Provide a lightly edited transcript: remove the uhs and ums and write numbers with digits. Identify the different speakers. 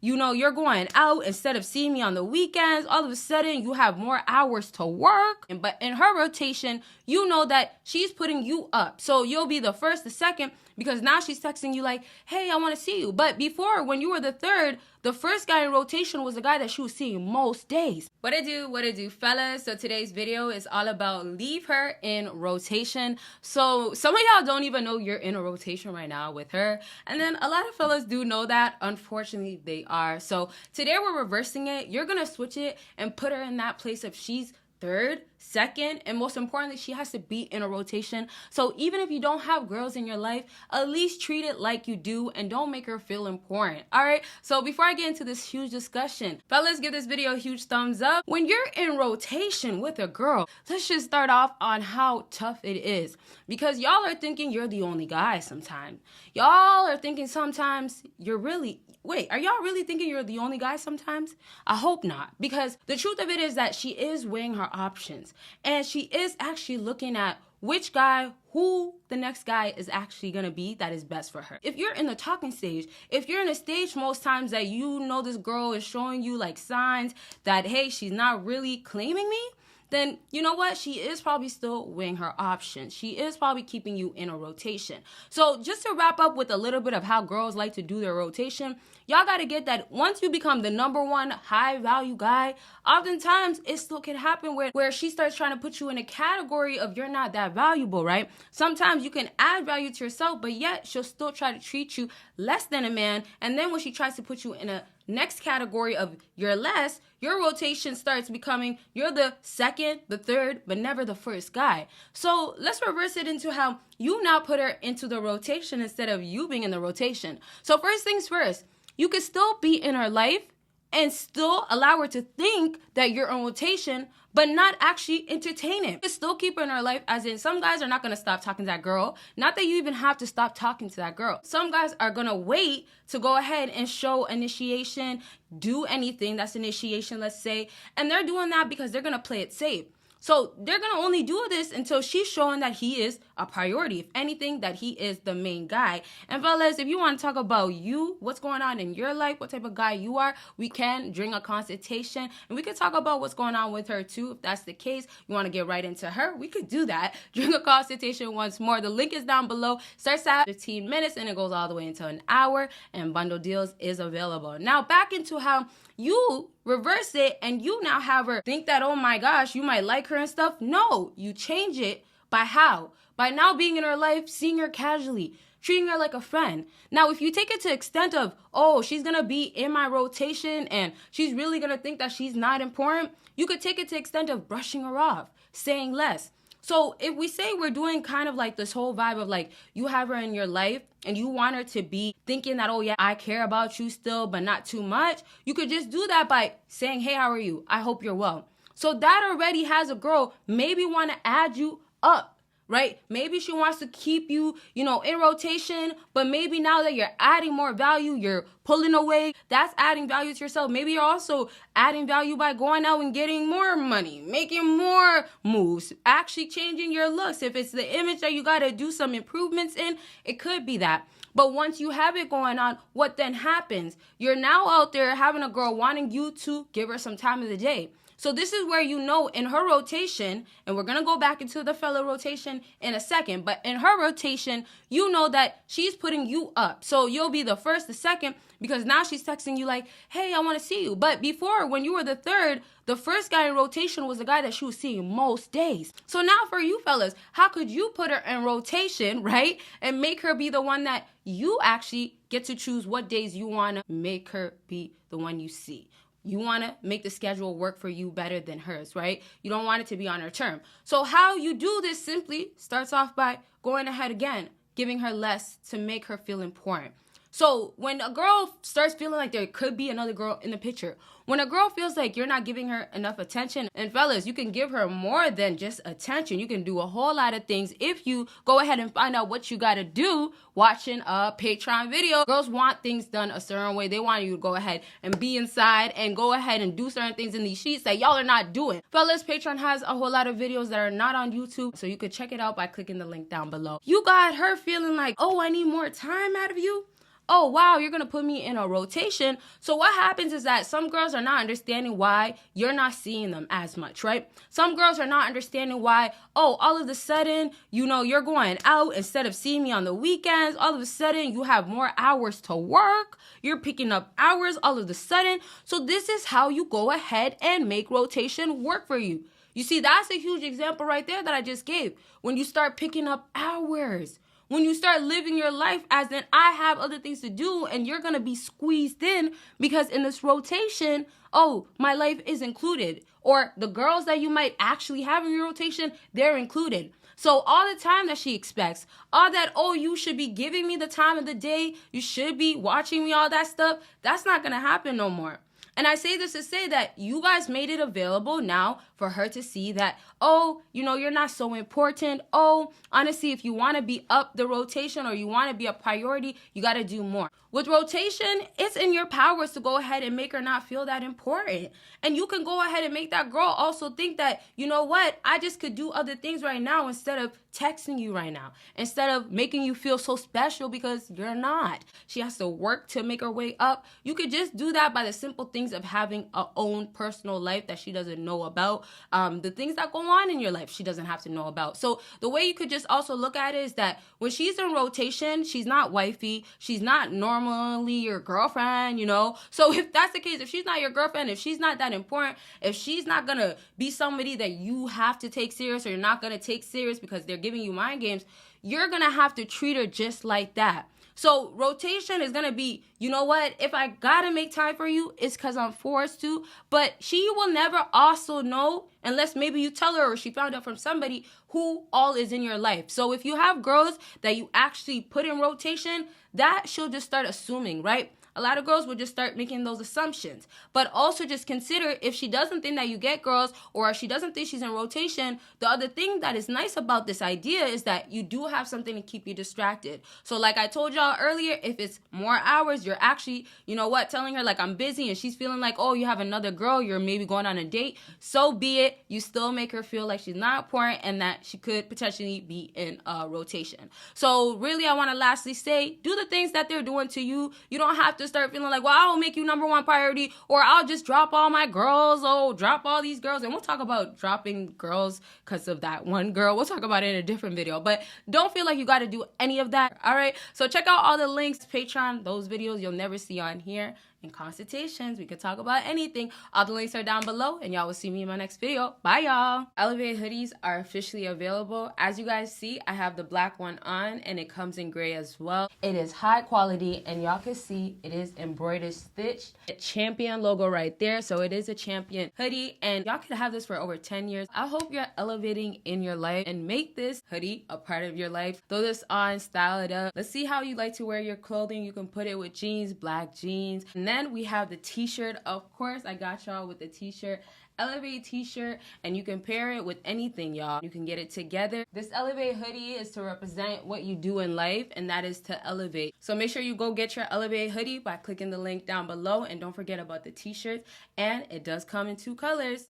Speaker 1: you know, you're going out instead of seeing me on the weekends. All of a sudden, you have more hours to work. But in her rotation, you know that she's putting you up. So you'll be the first, the second, because now she's texting you like, hey, I want to see you. But before, when you were the third, the first guy in rotation was the guy that she was seeing most days. What it do, fellas? So today's video is all about leave her in rotation. So some of y'all don't even know you're in a rotation right now with her. And then a lot of fellas do know that. Unfortunately, they are. So today we're reversing it. You're going to switch it and put her in that place of she's third, second, and most importantly, she has to be in a rotation. So even if you don't have girls in your life, at least treat it like you do and don't make her feel important. All right. So before I get into this huge discussion, fellas, give this video a huge thumbs up. When you're in rotation with a girl, let's just start off on how tough it is, because y'all are thinking you're the only guy sometimes. Y'all are thinking sometimes you're really, wait, are y'all really thinking you're the only guy sometimes? I hope not, because the truth of it is that she is weighing her options and she is actually looking at which guy, who the next guy is actually gonna be that is best for her. If you're in the talking stage, if you're in a stage most times that you know this girl is showing you like signs that, hey, she's not really claiming me, then you know what? She is probably still weighing her options. She is probably keeping you in a rotation. So just to wrap up with a little bit of how girls like to do their rotation, y'all got to get that once you become the number one high value guy, oftentimes it still can happen where she starts trying to put you in a category of you're not that valuable, right? Sometimes you can add value to yourself, but yet she'll still try to treat you less than a man. And then when she tries to put you in a next category of you're less, your rotation starts becoming you're the second, the third, but never the first guy. So let's reverse it into how you now put her into the rotation instead of you being in the rotation. So first things first, you could still be in her life and still allow her to think that you're on rotation, but not actually entertain it. You can still keep her in her life, as in some guys are not going to stop talking to that girl. Not that you even have to stop talking to that girl. Some guys are going to wait to go ahead and show initiation, do anything that's initiation, let's say, and they're doing that because they're going to play it safe. So they're going to only do this until she's showing that he is a priority. If anything, that he is the main guy. And fellas, if you want to talk about you, what's going on in your life, what type of guy you are, we can during a consultation. And we can talk about what's going on with her too. If that's the case, you want to get right into her, we could do that during a consultation once more. The link is down below. Starts at 15 minutes and it goes all the way into an hour. And bundle deals is available. Now back into how you reverse it and you now have her think that, oh my gosh, you might like her and stuff. No, you change it by how? By now being in her life, seeing her casually, treating her like a friend. Now, if you take it to the extent of, oh, she's going to be in my rotation and she's really going to think that she's not important, you could take it to the extent of brushing her off, saying less. So if we say we're doing kind of like this whole vibe of like you have her in your life and you want her to be thinking that, oh yeah, I care about you still, but not too much, you could just do that by saying, hey, how are you? I hope you're well. So that already has a girl maybe want to add you up, right? Maybe she wants to keep you, you know, in rotation, but maybe now that you're adding more value, you're pulling away, that's adding value to yourself. Maybe you're also adding value by going out and getting more money, making more moves, actually changing your looks. If it's the image that you got to do some improvements in, it could be that. But once you have it going on, what then happens? You're now out there having a girl wanting you to give her some time of the day. So this is where you know in her rotation, and we're going to go back into the fellow rotation in a second, but in her rotation, you know that she's putting you up. So you'll be the first, the second, because now she's texting you like, hey, I want to see you. But before, when you were the third, the first guy in rotation was the guy that she was seeing most days. So now for you fellas, how could you put her in rotation, right? And make her be the one that you actually get to choose what days you want to make her be the one you see. You want to make the schedule work for you better than hers, right? You don't want it to be on her term. So how you do this simply starts off by going ahead again, giving her less to make her feel important. So when a girl starts feeling like there could be another girl in the picture, when a girl feels like you're not giving her enough attention, and fellas, you can give her more than just attention. You can do a whole lot of things if you go ahead and find out what you got to do watching a Patreon video. Girls want things done a certain way. They want you to go ahead and be inside and go ahead and do certain things in these sheets that y'all are not doing. Fellas, Patreon has a whole lot of videos that are not on YouTube, so you could check it out by clicking the link down below. You got her feeling like, oh, I need more time out of you. oh, wow, you're going to put me in a rotation. So what happens is that some girls are not understanding why you're not seeing them as much, right? Some girls are not understanding why, oh, all of a sudden, you're going out instead of seeing me on the weekends. All of a sudden, you have more hours to work. You're picking up hours all of a sudden. So this is how you go ahead and make rotation work for you. You see, that's a huge example right there that I just gave. When you start picking up hours, when you start living your life as in I have other things to do and you're going to be squeezed in because in this rotation, oh, my life is included. Or the girls that you might actually have in your rotation, they're included. So all the time that she expects, all that, oh, you should be giving me the time of the day, you should be watching me, all that stuff, that's not going to happen no more. And I say this to say that you guys made it available now for her to see that, oh, you're not so important. Oh, honestly, if you want to be up the rotation or you want to be a priority, you got to do more. With rotation, it's in your powers to go ahead and make her not feel that important. And you can go ahead and make that girl also think that, you know what, I just could do other things right now instead of texting you right now, instead of making you feel so special because you're not. She has to work to make her way up. You could just do that by the simple things of having a own personal life that she doesn't know about. The things that go on in your life, she doesn't have to know about. So the way you could just also look at it is that when she's in rotation, she's not wifey. She's not normally your girlfriend, So if that's the case, if she's not your girlfriend, if she's not that important, if she's not going to be somebody that you have to take serious or you're not going to take serious because they're giving you mind games, you're going to have to treat her just like that. So rotation is going to be, you know what, if I got to make time for you, it's because I'm forced to. But she will never also know unless maybe you tell her or she found out from somebody who all is in your life. So if you have girls that you actually put in rotation, that she'll just start assuming, right? A lot of girls will just start making those assumptions. But also just consider if she doesn't think that you get girls or if she doesn't think she's in rotation, the other thing that is nice about this idea is that you do have something to keep you distracted. So like I told y'all earlier, if it's more hours, you're actually, telling her like I'm busy and she's feeling like, oh, you have another girl, you're maybe going on a date. So be it. You still make her feel like she's not important and that she could potentially be in a rotation. So really, I want to lastly say, do the things that they're doing to you. You don't have to start feeling like, well, I'll make you number one priority or I'll just drop all my girls. Oh, drop all these girls. And we'll talk about dropping girls because of that one girl. We'll talk about it in a different video. But don't feel like you got to do any of that. All right. So check out all the links, Patreon, those videos you'll never see on here. In consultations, we could talk about anything. All the links are down below and y'all will see me in my next video. Bye, y'all. Elevate hoodies are officially available. As you guys see, I have the black one on and it comes in gray as well. It is high quality and y'all can see it is embroidered stitched. A Champion logo right there. So it is a Champion hoodie and y'all could have this for over 10 years. I hope you're elevating in your life and make this hoodie a part of your life. Throw this on, style it up. Let's see how you like to wear your clothing. You can put it with jeans, black jeans. And then we have the t-shirt. Of course, I got y'all with the t-shirt. Elevate t-shirt, and you can pair it with anything, y'all. You can get it together. This Elevate hoodie is to represent what you do in life, and that is to elevate. So make sure you go get your Elevate hoodie by clicking the link down below, and don't forget about the t-shirts, and it does come in 2 colors.